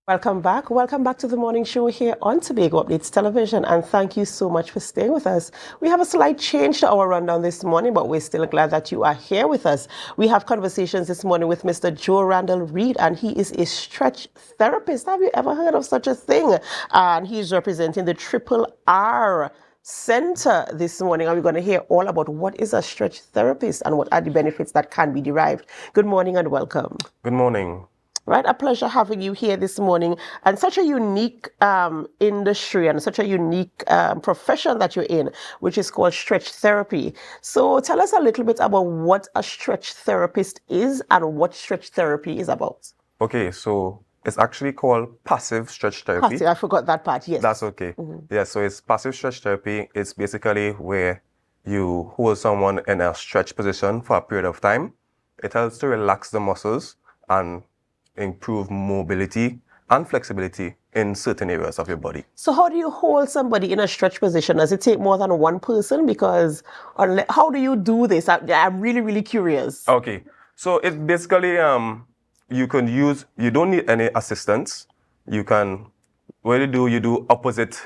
Welcome back. Welcome back to the morning show here on Tobago Updates Television, and thank you so much for staying with us. We have a slight change to our rundown this morning, but we're still glad that you are here with us. We have conversations this morning with Mr. Jo-Randel Reid, and he is a stretch therapist. Have you ever heard of such a thing? And he's representing the Triple R Center this morning, and we're going to hear all about what is a stretch therapist and what are the benefits that can be derived. Good morning and welcome. Good morning. Right, a pleasure having you here this morning, and such a unique industry and such a unique profession that you're in, which is called stretch therapy. So tell us a little bit about what a stretch therapist is and what stretch therapy is about. Okay, so it's actually called passive stretch therapy. Passive, I forgot that part, yes. That's okay. Yeah, so it's passive stretch therapy. It's basically where you hold someone in a stretch position for a period of time. It helps to relax the muscles and improve mobility and flexibility in certain areas of your body. So how do you hold somebody in a stretch position? Does it take more than one person? Because how do you do this? I'm really, really curious. Okay, so it's basically, you don't need any assistance. You do opposite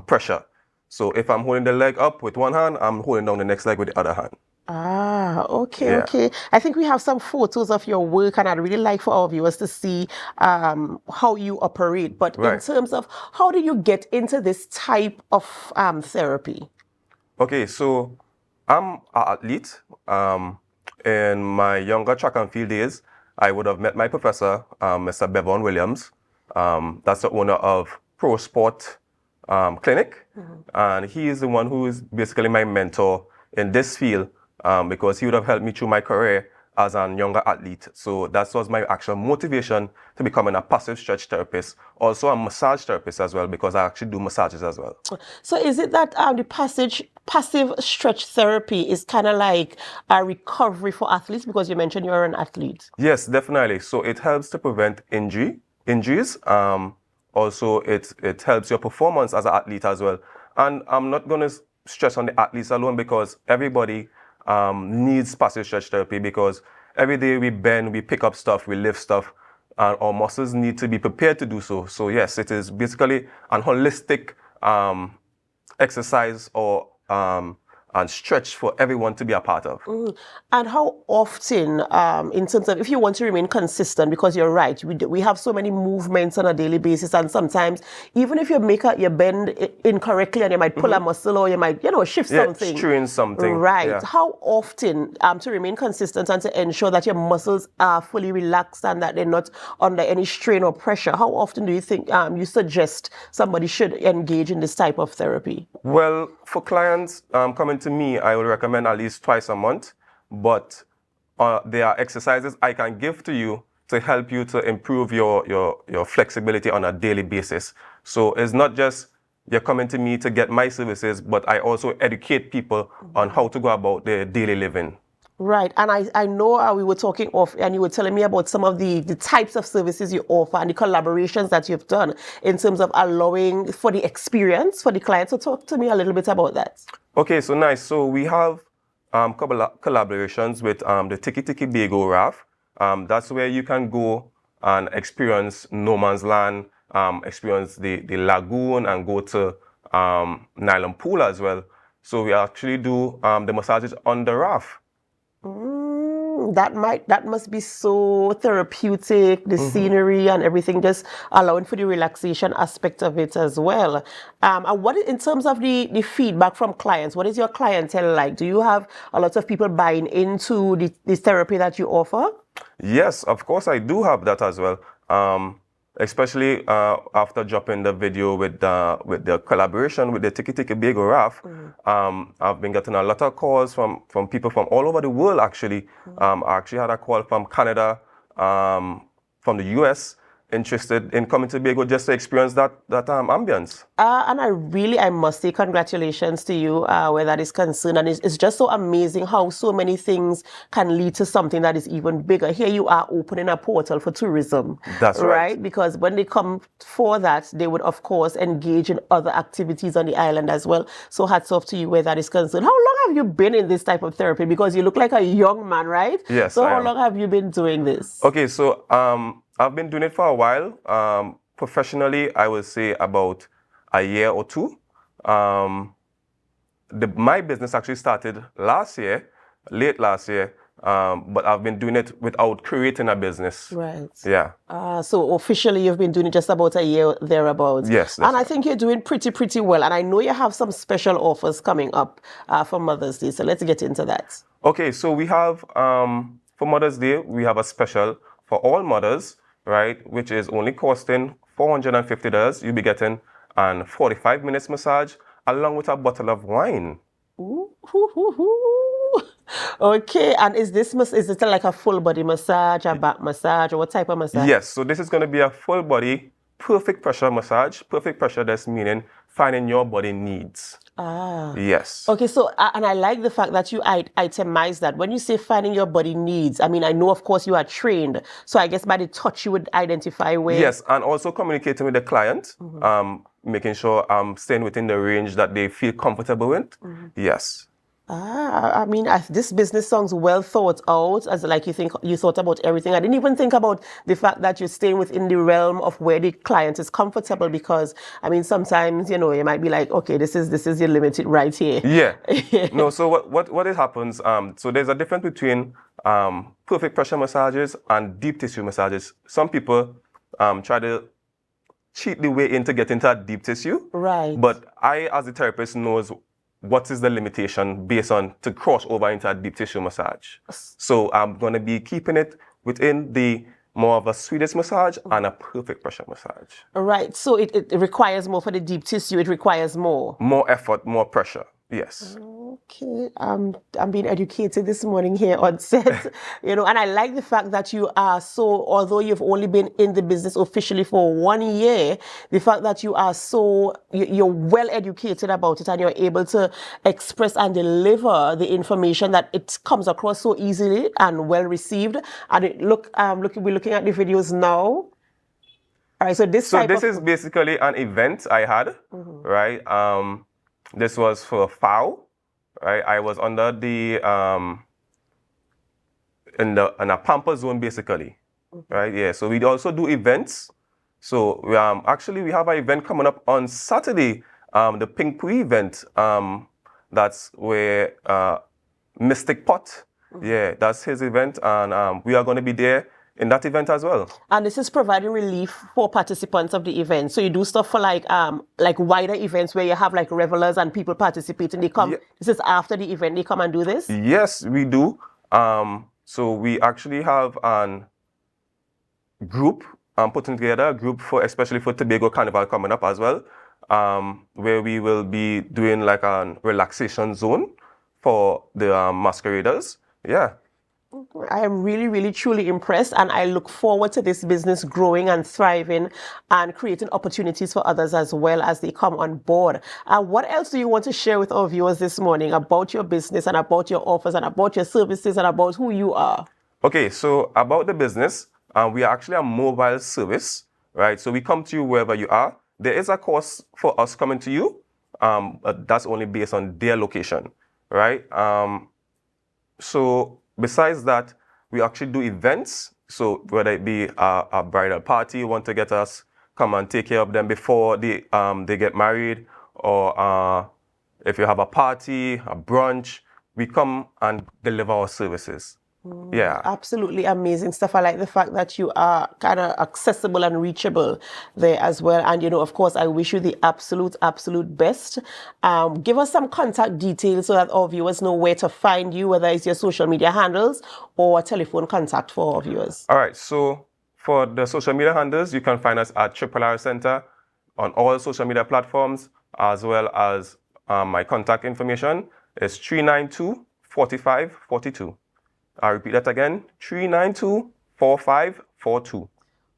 pressure. So if I'm holding the leg up with one hand, I'm holding down the next leg with the other hand. Ah, okay, okay. I think we have some photos of your work, and I'd really like for our viewers to see how you operate. But in terms of how do you get into this type of therapy? Okay, so I'm an athlete. In my younger track and field days, I would have met my professor, Mr. Bevan Williams. That's the owner of Pro Sport Clinic. And he is the one who is basically my mentor in this field. Because he would have helped me through my career as a younger athlete. So that was my actual motivation to becoming a passive stretch therapist. Also a massage therapist as well, because I actually do massages as well. So is it that the passive stretch therapy is kind of like a recovery for athletes, because you mentioned you're an athlete? Yes, definitely. So it helps to prevent injuries. Also, it helps your performance as an athlete as well. And I'm not going to stress on the athletes alone, because everybody needs passive stretch therapy, because every day we bend, we pick up stuff, we lift stuff, and our muscles need to be prepared to do so. So yes, it is basically an holistic exercise or and stretch for everyone to be a part of. And how often, in terms of if you want to remain consistent, because you're right, we have so many movements on a daily basis, and sometimes even if you bend incorrectly and you might pull a muscle, or you might, shift something. Strain something. Right. Yeah. How often to remain consistent and to ensure that your muscles are fully relaxed and that they're not under any strain or pressure, how often do you think you suggest somebody should engage in this type of therapy? Well, for clients coming to me, I would recommend at least twice a month, but there are exercises I can give to you to help you to improve your flexibility on a daily basis. So it's not just you're coming to me to get my services, but I also educate people on how to go about their daily living. Right, and I know we were talking off, and you were telling me about some of the types of services you offer and the collaborations that you've done in terms of allowing for the experience for the clients. So talk to me a little bit about that. Okay, so nice. So we have couple of collaborations with the Tobago raft. That's where you can go and experience no man's land, experience the lagoon, and go to nylon pool as well. So we actually do the massages on the raft. That must be so therapeutic, the scenery and everything, just allowing for the relaxation aspect of it as well. And what in terms of the feedback from clients, what is your clientele like? Do you have a lot of people buying into the therapy that you offer? Yes, of course I do have that as well. Especially after dropping the video with the collaboration with the Tobago raft, I've been getting a lot of calls from people from all over the world, actually. I actually had a call from Canada, from the US, interested in coming to Tobago just to experience that ambience. And I must say congratulations to you where that is concerned. And it's just so amazing how so many things can lead to something that is even bigger. Here you are opening a portal for tourism. That's right. Because when they come for that, they would, of course, engage in other activities on the island as well. So hats off to you where that is concerned. How long have you been in this type of therapy? Because you look like a young man, right? Yes, So how long have you been doing this? Okay, so I've been doing it for a while. Professionally, I would say about a year or two. My business actually started last year, late last year, but I've been doing it without creating a business. Right. Yeah. So officially you've been doing it just about a year thereabouts. Yes. And I think you're doing pretty well. And I know you have some special offers coming up for Mother's Day. So let's get into that. Okay, so we have, for Mother's Day, we have a special for all mothers, right, which is only costing $450. You'll be getting an 45 minutes massage along with a bottle of wine. Ooh, hoo, hoo, hoo. Okay, and is it like a full body massage, a back massage, or what type of massage? Yes, so this is going to be a full body, perfect pressure massage. Perfect pressure, that's meaning finding your body needs. Yes. Okay, so, and I like the fact that you itemize that. When you say finding your body needs, I mean, I know, of course, you are trained. So I guess by the touch, you would identify where. Yes, and also communicating with the client, making sure I'm staying within the range that they feel comfortable with. Yes. I mean, this business sounds well thought out, as like you thought about everything. I didn't even think about the fact that you're staying within the realm of where the client is comfortable, because I mean, sometimes, you know, you might be like, okay, this is your limit right here. Yeah. No, so what it happens, so there's a difference between perfect pressure massages and deep tissue massages. Some people try to cheat the way in to get into a deep tissue. Right. But I, as a therapist, knows what is the limitation based on to cross over into a deep tissue massage. So I'm going to be keeping it within the more of a Swedish massage and a perfect pressure massage. Right. So it requires more for the deep tissue. It requires more. More effort, more pressure. Yes. Okay, I'm being educated this morning here on set, you know, and I like the fact that you are so, although you've only been in the business officially for 1 year, the fact that you are so, you're well educated about it and you're able to express and deliver the information that it comes across so easily and well received. And we're looking at the videos now. All right, so this is basically an event I had, right? This was for FAO, right? I was under the in a pamper zone basically, right? Yeah. So we also do events. So actually we have an event coming up on Saturday, the Pink Pui event. That's where Mystic Pot, yeah, that's his event, and we are going to be there in that event as well. And this is providing relief for participants of the event. So you do stuff for like wider events where you have like revelers and people participating. They come. Yeah. This is after the event. They come and do this. Yes, we do. So we actually have a group putting together a group especially for Tobago Carnival coming up as well, where we will be doing like a relaxation zone for the masqueraders. Yeah. I am really, truly impressed, and I look forward to this business growing and thriving and creating opportunities for others as well as they come on board. What else do you want to share with our viewers this morning about your business and about your offers and about your services and about who you are? Okay, so about the business, we are actually a mobile service, right? So we come to you wherever you are. There is a cost for us coming to you, but that's only based on their location, right? So besides that, we actually do events. So whether it be a bridal party, you want to get us, come and take care of them before they get married, or if you have a party, a brunch, we come and deliver our services. Yeah. Absolutely amazing stuff. I like the fact that you are kind of accessible and reachable there as well. And, you know, of course, I wish you the absolute best. Give us some contact details so that our viewers know where to find you, whether it's your social media handles or a telephone contact for our viewers. All right. So for the social media handles, you can find us at Tripple R Center on all social media platforms, as well as my contact information is 392-4542. I'll repeat that again, 392-4542.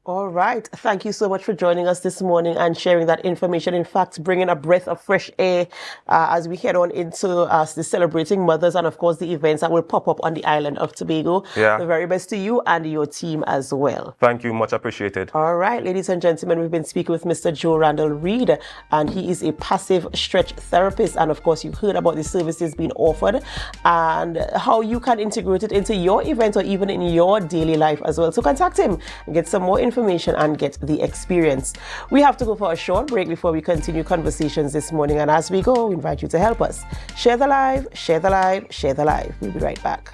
All right. Thank you so much for joining us this morning and sharing that information. In fact, bringing a breath of fresh air as we head on into the Celebrating Mothers and, of course, the events that will pop up on the island of Tobago. Yeah. The very best to you and your team as well. Thank you. Much appreciated. All right, ladies and gentlemen, we've been speaking with Mr. Jo-Randel Reid, and he is a passive stretch therapist. And, of course, you've heard about the services being offered and how you can integrate it into your event or even in your daily life as well. So contact him and get some more information and get the experience. We have to go for a short break before we continue conversations this morning. And as we go, we invite you to help us. Share the live, share the live, share the live. We'll be right back.